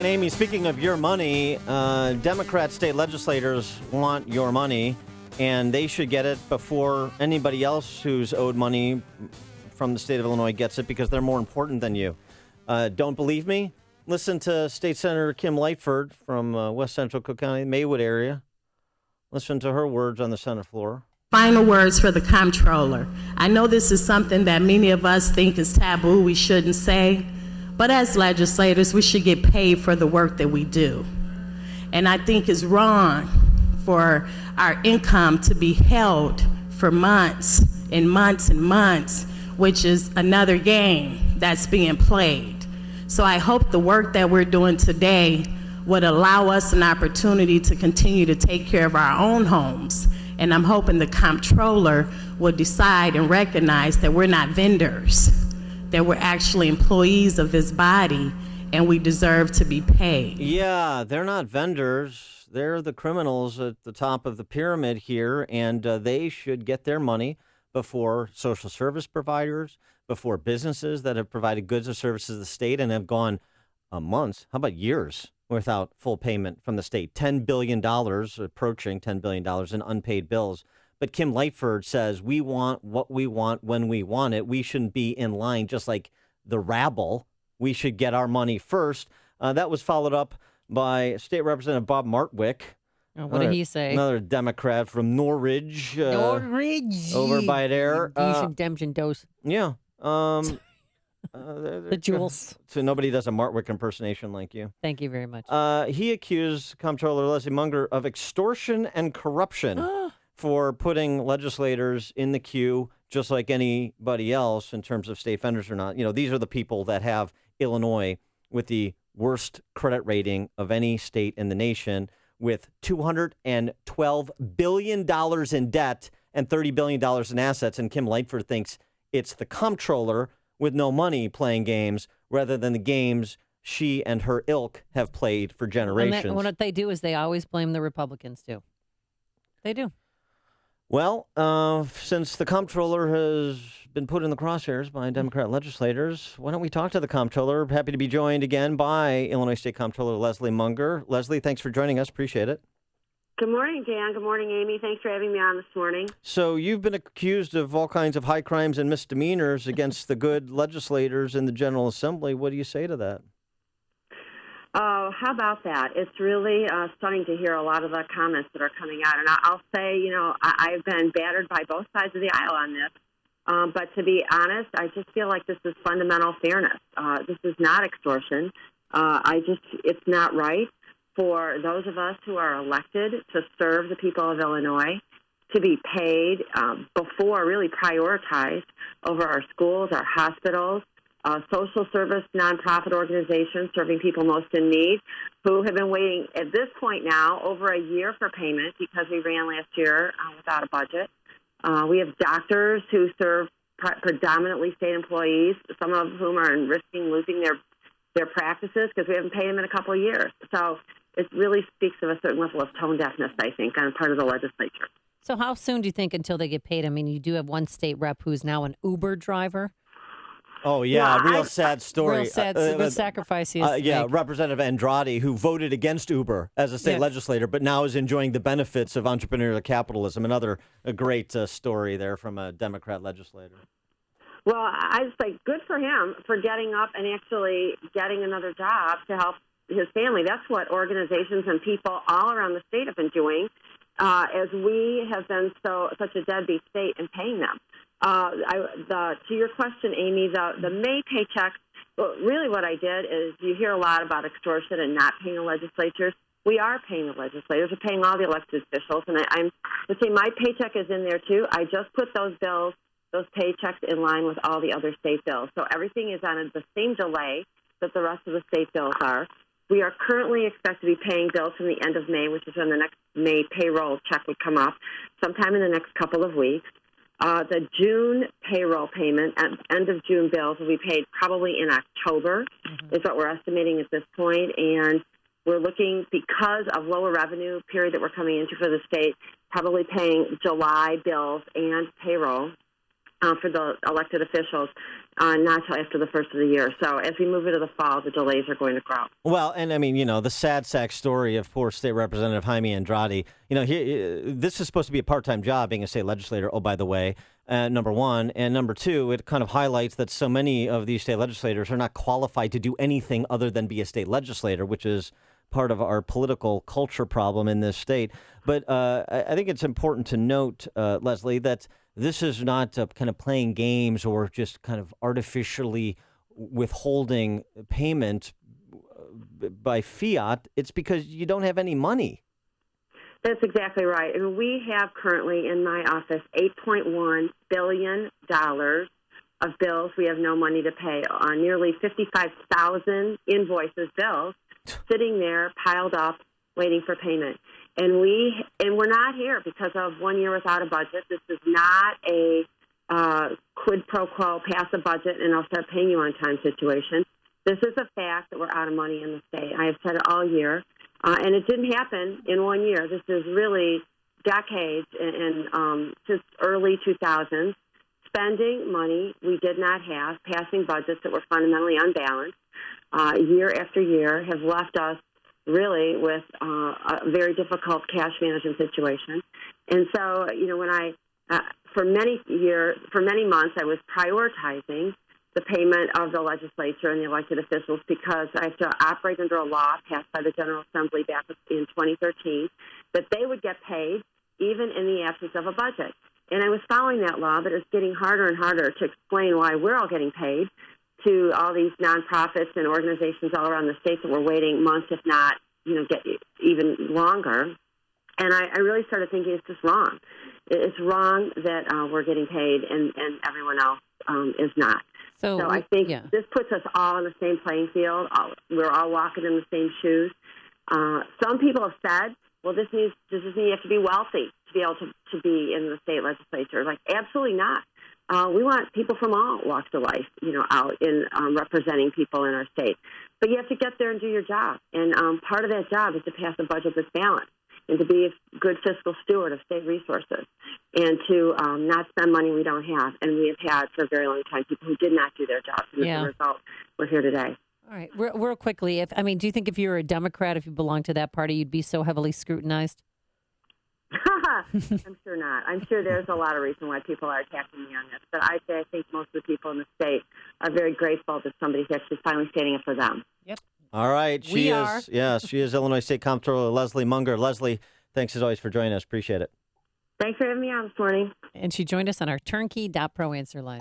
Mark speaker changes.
Speaker 1: And Amy, speaking of your money, Democrat state legislators want your money, and they should get it before anybody else who's owed money from the state of Illinois gets it because they're more important than you. Don't believe me? Listen to State Senator Kim Lightford from West Central Cook County, Maywood area. Listen to her words on the Senate floor.
Speaker 2: Final words for the comptroller. I know this is something that many of us think is taboo, we shouldn't say, but as legislators, we should get paid for the work that we do. And I think it's wrong for our income to be held for months and months and months, which is another game that's being played. So I hope the work that we're doing today would allow us an opportunity to continue to take care of our own homes. And I'm hoping the comptroller will decide and recognize that we're not vendors, that we're actually employees of this body, and we deserve to be paid.
Speaker 1: Yeah, they're not vendors. They're the criminals at the top of the pyramid here, and they should get their money before social service providers, before businesses that have provided goods or services to the state and have gone months, how about years, without full payment from the state. $10 billion, approaching $10 billion in unpaid bills. But Kim Lightford says we want what we want when we want it. We shouldn't be in line just like the rabble. We should get our money first. That was followed up by State Representative Bob Martwick.
Speaker 3: Oh, what did he say?
Speaker 1: Another Democrat from Norridge.
Speaker 3: Norridge.
Speaker 1: Over by there.
Speaker 3: Dose.
Speaker 1: Yeah.
Speaker 3: The jewels.
Speaker 1: So nobody does a Martwick impersonation like you.
Speaker 3: Thank you very much.
Speaker 1: He accused Comptroller Leslie Munger of extortion and corruption for putting legislators in the queue just like anybody else in terms of state vendors or not. You know, these are the people that have Illinois with the worst credit rating of any state in the nation, with $212 billion in debt and $30 billion in assets. And Kim Lightford thinks it's the comptroller with no money playing games rather than the games she and her ilk have played for generations.
Speaker 3: And what they do is they always blame the Republicans, too. They do.
Speaker 1: Well, since the comptroller has been put in the crosshairs by Democrat legislators, why don't we talk to the comptroller? Happy to be joined again by Illinois State Comptroller Leslie Munger. Leslie, thanks for joining us. Appreciate it.
Speaker 4: Good morning, Dan. Good morning, Amy. Thanks for having me on this morning.
Speaker 1: So you've been accused of all kinds of high crimes and misdemeanors against the good legislators in the General Assembly. What do you say to that?
Speaker 4: Oh, how about that? It's really stunning to hear a lot of the comments that are coming out. And I'll say, you know, I've been battered by both sides of the aisle on this. But to be honest, I just feel like this is fundamental fairness. This is not extortion. It's not right for those of us who are elected to serve the people of Illinois to be paid before, really prioritized over our schools, our hospitals, social service nonprofit organizations serving people most in need, who have been waiting at this point now over a year for payment because we ran last year without a budget. We have doctors who serve predominantly state employees, some of whom are risking losing their practices because we haven't paid them in a couple of years. So it really speaks of a certain level of tone deafness, I think, on part of the legislature.
Speaker 3: So how soon do you think until they get paid? I mean, you do have one state rep who's now an Uber driver.
Speaker 1: Oh, yeah, real sad story.
Speaker 3: Real sad, the sacrifice he has to make.
Speaker 1: Representative Andrade, who voted against Uber as a state legislator, but now is enjoying the benefits of entrepreneurial capitalism. Another great story there from a Democrat legislator.
Speaker 4: Well, I just say good for him for getting up and actually getting another job to help his family. That's what organizations and people all around the state have been doing, as we have been such a deadbeat state in paying them. To your question, Amy, the May paychecks, well, really what I did is you hear a lot about extortion and not paying the legislatures. We are paying the legislators. We're paying all the elected officials. And I'm to say my paycheck is in there, too. I just put those bills, those paychecks in line with all the other state bills. So everything is on the same delay that the rest of the state bills are. We are currently expected to be paying bills from the end of May, which is when the next May payroll check would come up, sometime in the next couple of weeks. The June payroll payment and end of June bills will be paid probably in October, is what we're estimating at this point. And we're looking, because of lower revenue period that we're coming into for the state, probably paying July bills and payroll for the elected officials, not till after the first of the year. So as we move into the fall, the delays are going to grow.
Speaker 1: Well, and I mean, the sad sack story of poor State Representative Jaime Andrade. This is supposed to be a part-time job, being a state legislator. Oh, by the way, number one, and number two, it kind of highlights that so many of these state legislators are not qualified to do anything other than be a state legislator, which is part of our political culture problem in this state. But I think it's important to note, Leslie, that this is not kind of playing games or just kind of artificially withholding payment by fiat. It's because you don't have any money.
Speaker 4: That's exactly right. And we have currently in my office $8.1 billion of bills we have no money to pay on, nearly 55,000 invoices, bills, sitting there piled up waiting for payment. And we're not here because of 1 year without a budget. This is not a quid pro quo, pass a budget and I'll start paying you on time situation. This is a fact that we're out of money in the state. I have said it all year, and it didn't happen in 1 year. This is really decades and since early 2000s, spending money we did not have, passing budgets that were fundamentally unbalanced, year after year, have left us really with a very difficult cash management situation. And so, when for many months, I was prioritizing the payment of the legislature and the elected officials because I have to operate under a law passed by the General Assembly back in 2013 that they would get paid even in the absence of a budget. And I was following that law, but it's getting harder and harder to explain why we're all getting paid to all these nonprofits and organizations all around the state that were waiting months, if not, get even longer. And I really started thinking it's just wrong. It's wrong that we're getting paid and everyone else is not. So I think this puts us all in the same playing field. We're all walking in the same shoes. Some people have said, well, does this mean you have to be wealthy to be able to be in the state legislature? Like, absolutely not. We want people from all walks of life, out in representing people in our state. But you have to get there and do your job. And part of that job is to pass a budget that's balanced and to be a good fiscal steward of state resources and to not spend money we don't have. And we have had for a very long time people who did not do their jobs. And as a result, we're here today.
Speaker 3: All right. Real quickly, do you think if you were a Democrat, if you belonged to that party, you'd be so heavily scrutinized?
Speaker 4: I'm sure not. I'm sure there's a lot of reason why people are attacking me on this. But I think most of the people in the state are very grateful that somebody's actually finally standing up for them.
Speaker 3: Yep.
Speaker 1: All right. She is Illinois State Comptroller Leslie Munger. Leslie, thanks as always for joining us. Appreciate it.
Speaker 4: Thanks for having me on this morning.
Speaker 3: And she joined us on our turnkey.pro answer line.